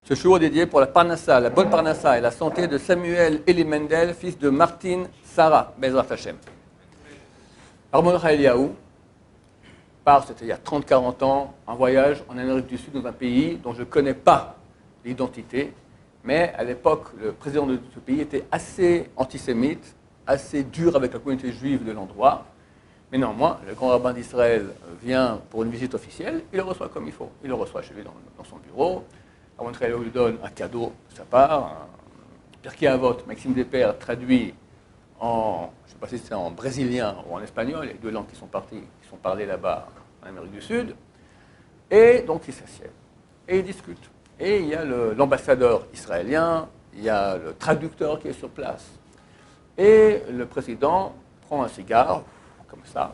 Ce jour est dédié pour la parnassa, la bonne parnassa et la santé de Samuel Eli Mendel, fils de Martine Sarah, Bezrat Hashem. Rabbi Mordechai Eliyahu part, c'était il y a 30-40 ans, en voyage en Amérique du Sud, dans un pays dont je ne connais pas l'identité, mais à l'époque, le président de ce pays était assez antisémite, assez dur avec la communauté juive de l'endroit. Mais néanmoins, le grand rabbin d'Israël vient pour une visite officielle, il le reçoit comme il faut. Il le reçoit chez lui dans son bureau. Rabbi Mordechai lui donne un cadeau de sa part, un Pirkei Avot, Maxime Despères, traduit en, je ne sais pas si c'est en brésilien ou en espagnol, les deux langues qui sont parlées là-bas en Amérique du Sud. Et donc il s'assied et il discute. Et il y a l'ambassadeur israélien, il y a le traducteur qui est sur place. Et le président prend un cigare, comme ça,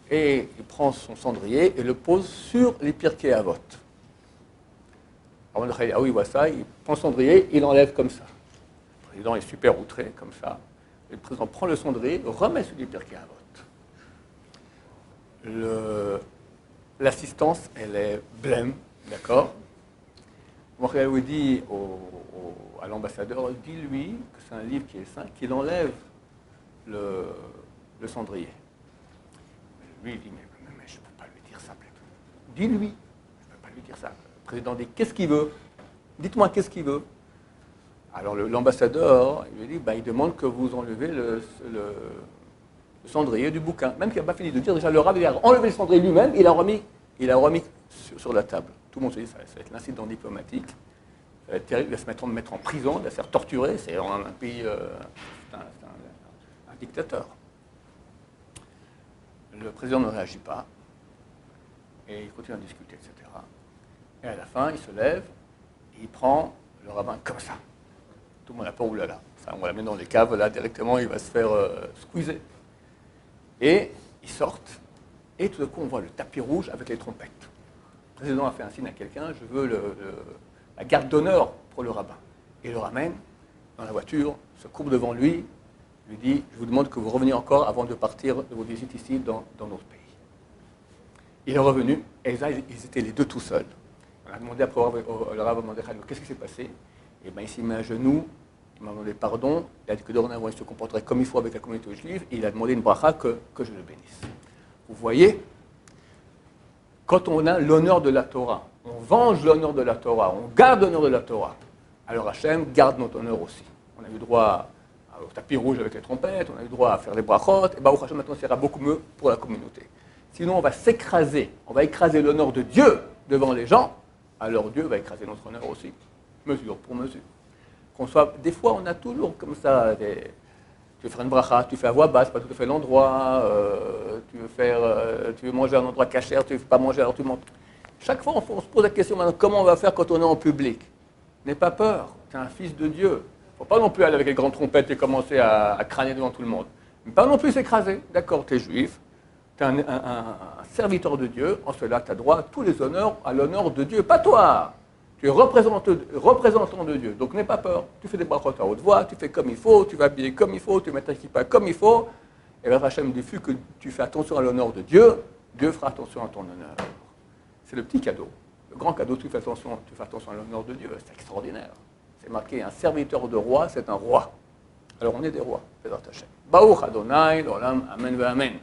et il prend son cendrier et le pose sur les Pirkei Avot. Alors, il voit ça, il prend le cendrier, il l'enlève comme ça. Le président est super outré, comme ça. Et le président prend le cendrier, remet sur les Pirkei Avot. L'assistance, elle est blême, d'accord. Mordechai dit à l'ambassadeur, dis-lui que c'est un livre qui est saint, qu'il enlève le cendrier. Lui, il dit, mais je ne peux pas lui dire ça. Dis-lui, je ne peux pas lui dire ça. Le président dit, qu'est-ce qu'il veut? Dites-moi qu'est-ce qu'il veut. Alors l'ambassadeur, il lui dit, il demande que vous enlevez le cendrier du bouquin. Même qu'il n'a pas fini de dire, déjà le rabbin il a enlevé le cendrier lui-même, il a remis sur la table. Tout le monde se dit, ça va être l'incident diplomatique. Ça va être terrible, il va se mettre en prison, il va se faire torturer. C'est un pays, un dictateur. Le président ne réagit pas, et il continue à discuter, etc. Et à la fin, il se lève, et il prend le rabbin comme ça. Tout le monde a peur, oulala. Ça, on va l'amener dans les caves, là, directement, il va se faire squeezer. Et ils sortent, et tout d'un coup, on voit le tapis rouge avec les trompettes. Le président a fait un signe à quelqu'un, je veux la garde d'honneur pour le rabbin. Et il le ramène dans la voiture, se courbe devant lui, lui dit, je vous demande que vous reveniez encore avant de partir de vos visites ici dans notre pays. Il est revenu, et là, ils étaient les deux tout seuls. On a demandé après le rabbin Mordechai, qu'est-ce qui s'est passé? Et bien, il s'est mis à genoux, il m'a demandé pardon, il a dit que dorénavant, il se comporterait comme il faut avec la communauté juive, et il a demandé une bracha que je le bénisse. Vous voyez, quand on a l'honneur de la Torah, on venge l'honneur de la Torah, on garde l'honneur de la Torah, alors Hachem garde notre honneur aussi. On a eu droit au tapis rouge avec les trompettes, on a eu droit à faire les brachot, et Baruch Hashem, maintenant, ça ira beaucoup mieux pour la communauté. Sinon, on va s'écraser, on va écraser l'honneur de Dieu devant les gens, alors Dieu va écraser notre honneur aussi, mesure pour mesure. Des fois, on a toujours comme ça, tu veux faire une bracha, tu fais à voix basse, pas tout à fait l'endroit, tu veux manger à un endroit cachère, tu ne veux pas manger, alors tu montes. Chaque fois, on se pose la question maintenant, comment on va faire quand on est en public? N'aie pas peur, tu es un fils de Dieu. Il ne faut pas non plus aller avec les grandes trompettes et commencer à crâner devant tout le monde. Mais pas non plus s'écraser. D'accord, tu es juif, tu es un serviteur de Dieu, en cela tu as droit à tous les honneurs, à l'honneur de Dieu, pas toi. Tu es représentant de Dieu, donc n'aie pas peur. Tu fais des brachot à haute voix, tu fais comme il faut, tu vas habiller comme il faut, tu mets ta kippa comme il faut. Et bien, Hachem dit que tu fais attention à l'honneur de Dieu, Dieu fera attention à ton honneur. C'est le petit cadeau. Le grand cadeau, tu fais attention à l'honneur de Dieu, c'est extraordinaire. C'est marqué, un serviteur de roi, c'est un roi. Alors on est des rois, Bezrat Hashem. Baruch Adonai, l'olam, amen ve amen.